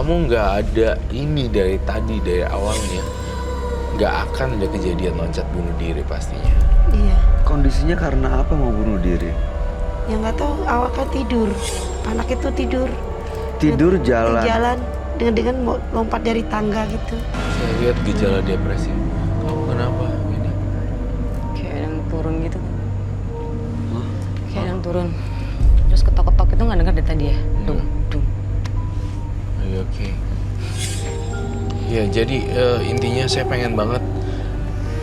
kamu nggak ada ini dari tadi, dari awalnya, nggak akan ada kejadian loncat bunuh diri pastinya. Iya. Kondisinya karena apa mau bunuh diri? Ya nggak tahu, awal kan tidur. Anak itu tidur. Tidur Di jalan. jalan dengan mau lompat dari tangga gitu. Saya lihat gejala depresi. Kamu kenapa ini? Kayak ada yang turun gitu. Hah? Kayak ada yang turun. Terus ketok-ketok itu nggak dengar dari tadi ya? Dung, dung. Ayo, oke. Ya, jadi intinya saya pengen banget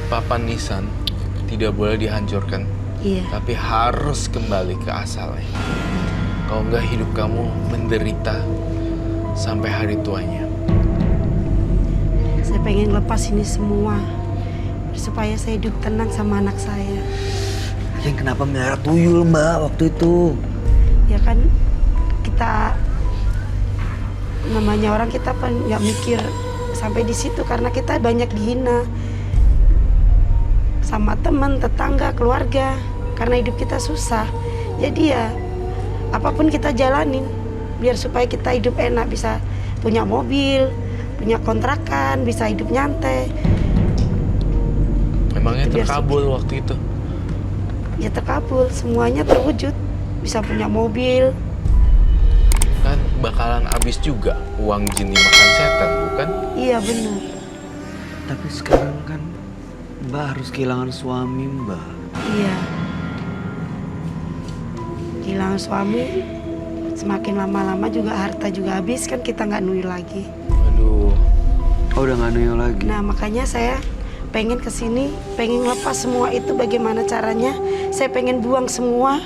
papan nisan tidak boleh dihancurkan, Iya. tapi harus kembali ke asalnya. Kalau nggak hidup kamu menderita sampai hari tuanya. Saya pengen lepas ini semua supaya saya hidup tenang sama anak saya. Yang kenapa melihara tuyul mbak waktu itu? Ya kan kita namanya orang, kita kan nggak mikir sampai di situ karena kita banyak dihina sama teman, tetangga, keluarga karena hidup kita susah. Jadi ya apapun kita jalanin biar supaya kita hidup enak, bisa punya mobil, punya kontrakan, bisa hidup nyantai. Memangnya Itu biar terkabul waktu itu? Ya terkabul, semuanya terwujud. Bisa punya mobil. Kan bakalan habis juga uang jin dimakan setan, bukan? Iya benar. Tapi sekarang kan mbak harus kehilangan suami mbak. Iya. Kehilangan suami, semakin lama-lama juga harta juga habis kan, kita nggak nuyul lagi. Aduh, Oh udah gak nuyul lagi? Nah makanya saya pengen kesini, pengen lepas semua itu. Bagaimana caranya? Saya pengen buang semua.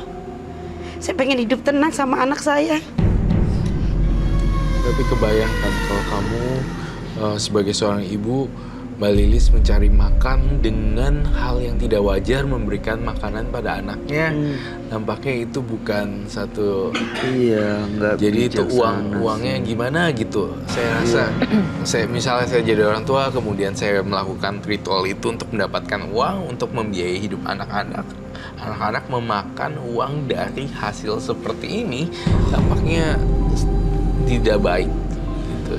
Saya pengen hidup tenang sama anak saya. tapi kebayangkan kalau kamu sebagai seorang ibu, Mbak Lilis mencari makan dengan hal yang tidak wajar, memberikan makanan pada anaknya. Nampaknya itu bukan satu. Iya, nggak. Jadi itu bijaksana uangnya sih. gimana gitu. Saya rasa, misalnya saya jadi orang tua, kemudian saya melakukan ritual itu untuk mendapatkan uang untuk membiayai hidup anak-anak. Anak-anak memakan uang dari hasil seperti ini, tampaknya tidak baik.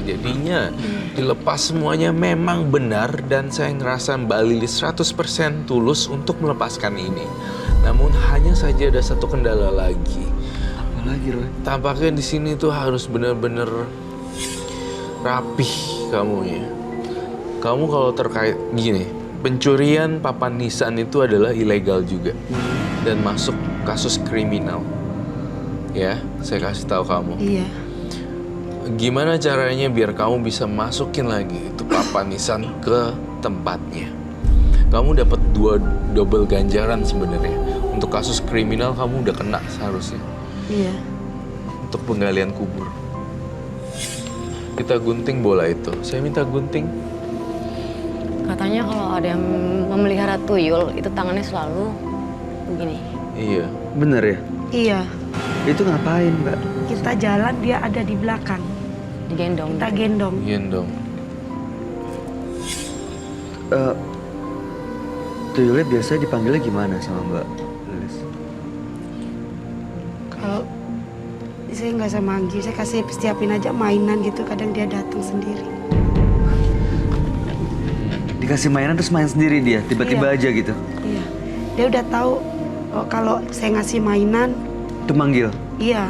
Jadinya dilepas semuanya memang benar, dan saya ngerasa Mbak Lilis 100% tulus untuk melepaskan ini. Namun hanya saja ada satu kendala lagi. Apa lagi Roy? Tampaknya di sini tuh harus benar-benar rapih kamunya. Kamu kalau terkait gini, pencurian papan nisan itu adalah ilegal juga dan masuk kasus kriminal. Ya, saya kasih tahu kamu. Iya. Gimana caranya biar kamu bisa masukin lagi itu papan nisan ke tempatnya? Kamu dapat double ganjaran sebenarnya. Untuk kasus kriminal kamu udah kena seharusnya. Iya. Untuk penggalian kubur. Kita gunting bola itu. Saya minta gunting. Katanya kalau ada yang memelihara tuyul, itu tangannya selalu begini. Iya. Bener ya? Iya. Itu ngapain mbak? Kita jalan, dia ada di belakang. Digendong. Kita gendong. Gendong. Tuyulnya biasanya dipanggilnya gimana sama mbak Lilis? Kalau saya nggak sama manggil, saya kasih siapin aja mainan gitu. Kadang dia datang sendiri. Dikasih mainan terus main sendiri dia, tiba-tiba Iya. aja gitu? Iya. Dia udah tahu kalau saya ngasih mainan, Itu manggil? iya,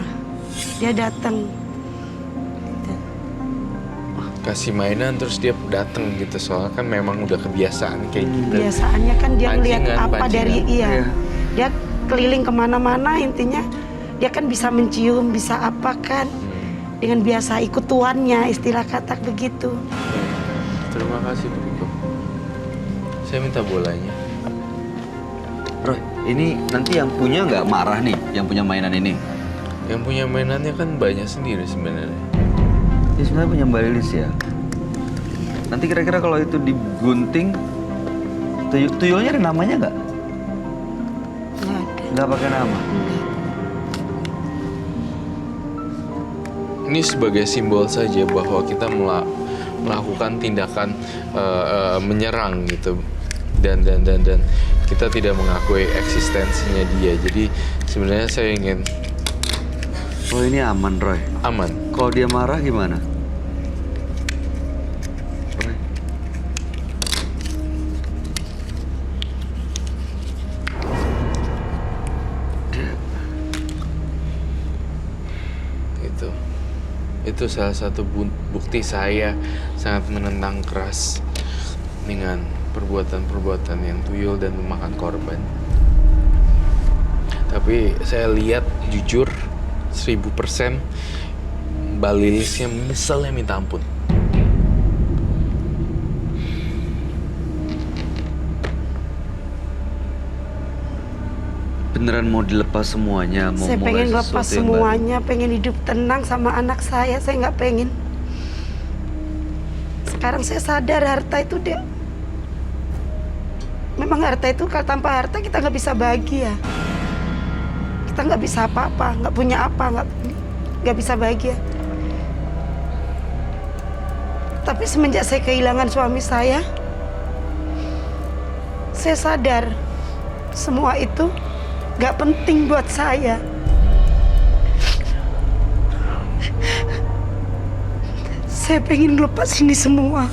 dia datang. Gitu. Kasih mainan terus dia datang gitu. Soalnya kan memang udah kebiasaan kayak gitu. Biasaannya kan dia ngeliat Pancingan, apa pancingan. dari Iya. Dia keliling kemana-mana, intinya dia kan bisa mencium, bisa apa kan. Dengan biasa ikut tuannya, istilah kata begitu. Terima kasih Bro. Saya minta bolanya. Roy, ini nanti yang punya nggak marah nih, yang punya mainan ini? Yang punya mainannya kan banyak sendiri sebenarnya. Ini sebenarnya punya Mbak Lilis ya. Nanti kira-kira kalau itu digunting, tuyulnya ada namanya nggak? Nggak ada. Nggak pakai nama. Enggak. Ini sebagai simbol saja bahwa kita melakukan tindakan menyerang gitu, dan kita tidak mengakui eksistensinya dia. Jadi sebenarnya saya ingin Oh ini aman Roy. aman. Kalau dia marah gimana? Itu salah satu bukti saya sangat menentang keras dengan perbuatan-perbuatan yang tuyul dan memakan korban. Tapi saya lihat jujur 1000% Mbak Lilisnya menyesal minta ampun. Beneran mau dilepas semuanya, mau Saya mulai pengen lepas sesuatu yang baru. semuanya, pengen hidup tenang sama anak saya nggak pengen. Sekarang saya sadar harta itu memang harta itu kalau tanpa harta kita nggak bisa bahagia. Kita nggak bisa apa-apa, nggak punya apa, nggak bisa bahagia. Tapi semenjak saya kehilangan suami saya sadar semua itu nggak penting buat saya. Saya pengen lepas ini semua.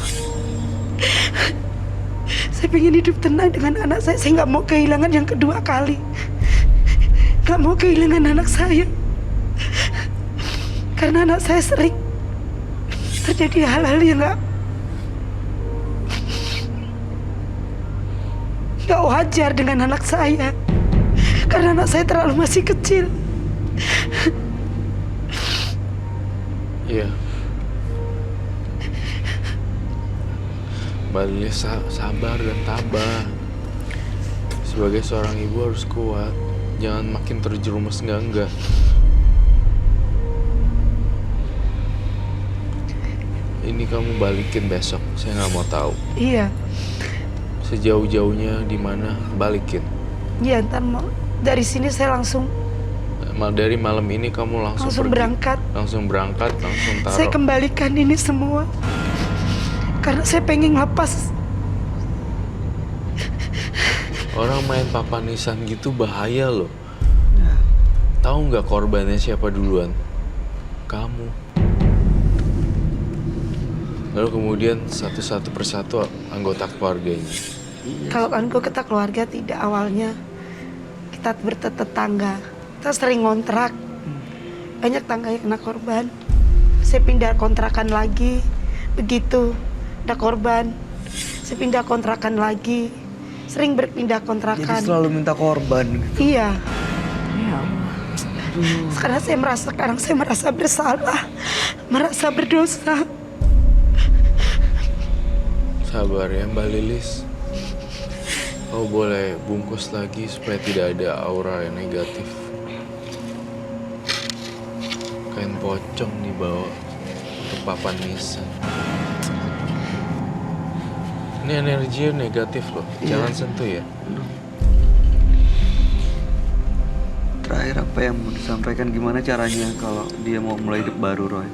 Saya pengen hidup tenang dengan anak saya. Saya nggak mau kehilangan yang kedua kali. Nggak mau kehilangan anak saya. Karena anak saya sering terjadi hal-hal yang nggak wajar dengan anak saya. Karena anak saya terlalu masih kecil. Iya. Mbak Lilis sabar dan tabah. Sebagai seorang ibu harus kuat. Jangan makin terjerumus enggak. Ini kamu balikin besok. Saya nggak mau tahu. Iya. Sejauh-jauhnya di mana balikin. Iya, ntar mau dari sini saya langsung Dari malam ini kamu langsung pergi. berangkat. Langsung berangkat, langsung taruh. Saya kembalikan ini semua. Karena saya pengen lepas. Orang main papanisan gitu bahaya loh. Tahu nggak korbannya siapa duluan? Kamu. Lalu kemudian satu persatu anggota keluarganya. Kalau anggota keluarga tidak, awalnya kita bertetangga. Kita sering ngontrak. Banyak tangga yang kena korban. Saya pindah kontrakan lagi. Begitu ada korban, saya pindah kontrakan lagi. Sering berpindah kontrakan. Jadi selalu minta korban. Iya. Ya Allah. Sekarang saya merasa bersalah, merasa berdosa. Sabar ya Mbak Lilis. Kau boleh bungkus lagi supaya tidak ada aura yang negatif. Kain pocong dibawa untuk papan nisan. Ini energi negatif loh. Jangan sentuh ya. Terakhir apa yang mau disampaikan, gimana caranya kalau dia mau mulai hidup baru, Roy?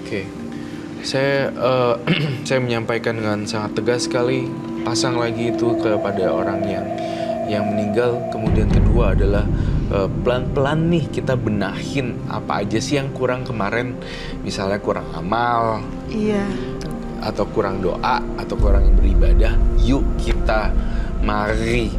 Oke. Saya menyampaikan dengan sangat tegas sekali, pasang lagi itu kepada orang yang meninggal. Kemudian kedua adalah pelan-pelan nih kita benahin apa aja sih yang kurang kemarin. Misalnya kurang amal, Iya. atau kurang doa, atau kurang beribadah. Yuk kita mari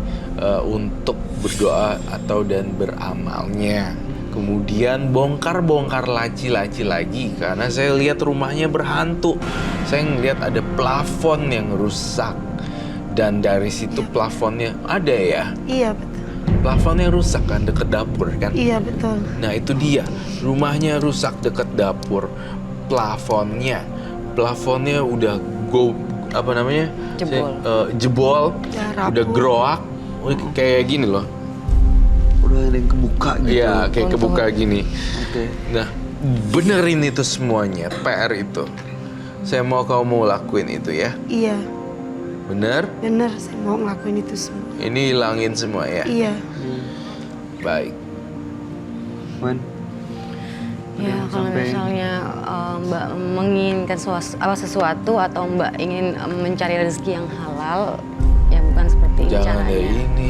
untuk berdoa dan beramalnya. Kemudian bongkar laci-laci lagi, karena saya lihat rumahnya berhantu. Saya ngelihat ada plafon yang rusak, dan dari situ plafonnya ada ya. Iya betul. Plafonnya rusak kan, deket dapur kan. Iya betul. Nah itu dia, rumahnya rusak deket dapur. Plafonnya udah jebol, Ya, rapuh. udah groak, kayak gini loh. Udah ada yang kebuka gitu. Iya, kayak kebuka gini. Oke. Nah, benerin itu semuanya, PR itu. Saya mau kamu lakuin itu ya. Iya. Bener? Bener, saya mau ngelakuin itu semua. Ini hilangin semua ya. Iya. Baik. Man. Ya kalau misalnya Mbak menginginkan sesuatu atau Mbak ingin mencari rezeki yang halal, ya bukan seperti ini Jangan caranya. dari ini.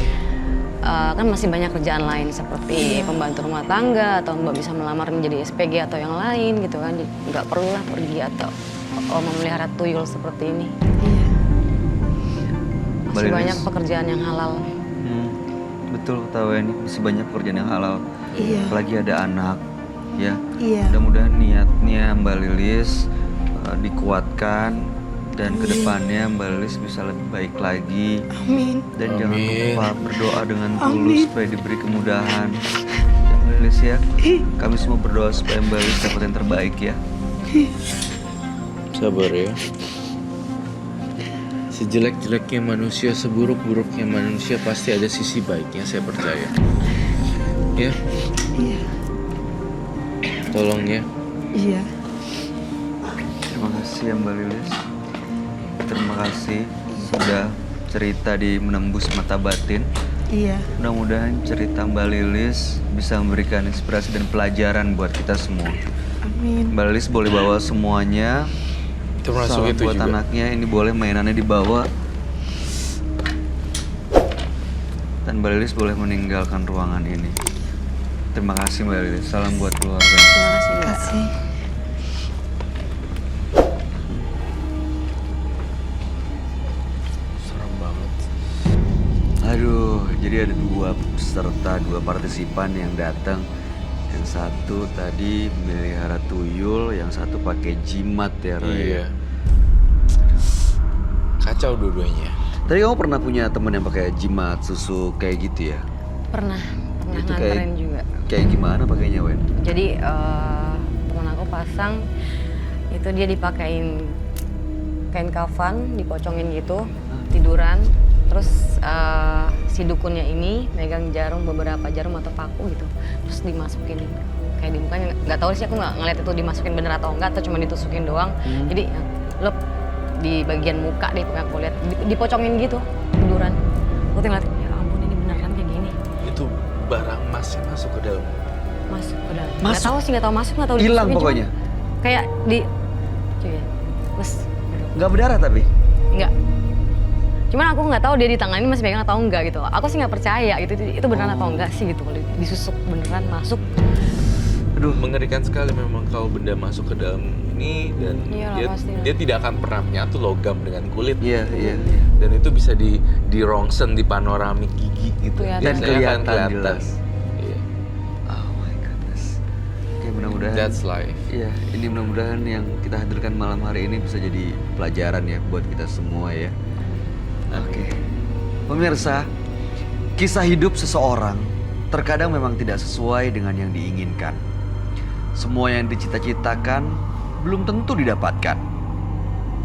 Kan masih banyak kerjaan lain seperti pembantu rumah tangga, atau Mbak bisa melamar menjadi SPG atau yang lain gitu kan. Nggak perlulah pergi atau memelihara tuyul seperti ini. Iya. Masih Mbak banyak Lilis. pekerjaan yang halal. Betul kata Weni, masih banyak pekerjaan yang halal. Iya. Apalagi ada anak. ya. Iya. Mudah-mudahan niatnya Mbak Lilis dikuatkan dan kedepannya Mbak Lilis bisa lebih baik lagi. Amin. Dan jangan Amin. lupa berdoa dengan Amin. tulus supaya diberi kemudahan. Ya Mbak Lilis ya. Kami semua berdoa supaya Mbak Lilis dapat yang terbaik ya. Sabar ya. Sejelek-jeleknya manusia, seburuk-buruknya manusia pasti ada sisi baiknya, saya percaya. Ya, Iya. tolong ya. Iya. Terima kasih ya Mbak Lilis. Terima kasih sudah cerita di Menembus Mata Batin. Iya. Mudah-mudahan cerita Mbak Lilis bisa memberikan inspirasi dan pelajaran buat kita semua. Amin. Mbak Lilis boleh bawa semuanya. Termasuk Salam itu buat juga. anaknya, ini boleh mainannya dibawa. Dan Mbak Lilis boleh meninggalkan ruangan ini. Terima kasih Mbak Lilis. Salam buat keluarga. Terima kasih Terima Mbak. kasih. Serem banget. Aduh, jadi ada dua peserta, dua partisipan yang datang. Yang satu tadi melihara tuyul, yang satu pakai jimat ya Roy. Iya. Kacau dua-duanya. Tadi kamu pernah punya teman yang pakai jimat susu kayak gitu ya? Pernah Itu nganterin juga. Kayak gimana pakainya Wen? Jadi temen aku pasang itu dia dipakein kain kafan, dipocongin gitu, tiduran. Terus si dukunnya ini megang jarum, beberapa jarum atau paku gitu, terus dimasukin kayak di mukanya. Nggak tahu sih, aku nggak ngeliat itu dimasukin bener atau enggak, atau cuma ditusukin doang. Jadi lep di bagian muka deh, aku lihat dipocongin gitu, tiduran. Aku tinggal liat, ya ampun ini beneran kayak gini. Itu barang emasnya masuk ke dalam. Masuk ke dalam. Masuk? Nggak tahu sih, nggak tahu masuk, nggak tahu Hilang dimasukin, cuma pokoknya? kayak di, cuy, bes, Nggak berdarah tapi? enggak. Cuman aku nggak tahu dia di tangan ini masih pegang atau enggak gitu. Aku sih nggak percaya gitu, itu beneran atau enggak sih gitu. Kalau disusuk beneran masuk. Aduh, Mengerikan sekali memang kalau benda masuk ke dalam ini, dan Iyalah, dia, pasti. dia tidak akan pernah menyatu logam dengan kulit. iya. Dan itu bisa di rongsen di panoramik gigi gitu. Kelihatan. Dan Biasanya kan kelihatan jelas. Iya. Oh my goodness. Oke, mudah-mudahan. That's life. Iya, ini mudah-mudahan yang kita hadirkan malam hari ini bisa jadi pelajaran ya buat kita semua ya. Oke. Pemirsa, kisah hidup seseorang terkadang memang tidak sesuai dengan yang diinginkan. Semua yang dicita-citakan belum tentu didapatkan.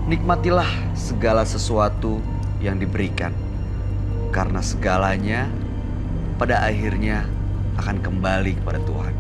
Nikmatilah segala sesuatu yang diberikan. Karena segalanya pada akhirnya akan kembali kepada Tuhan.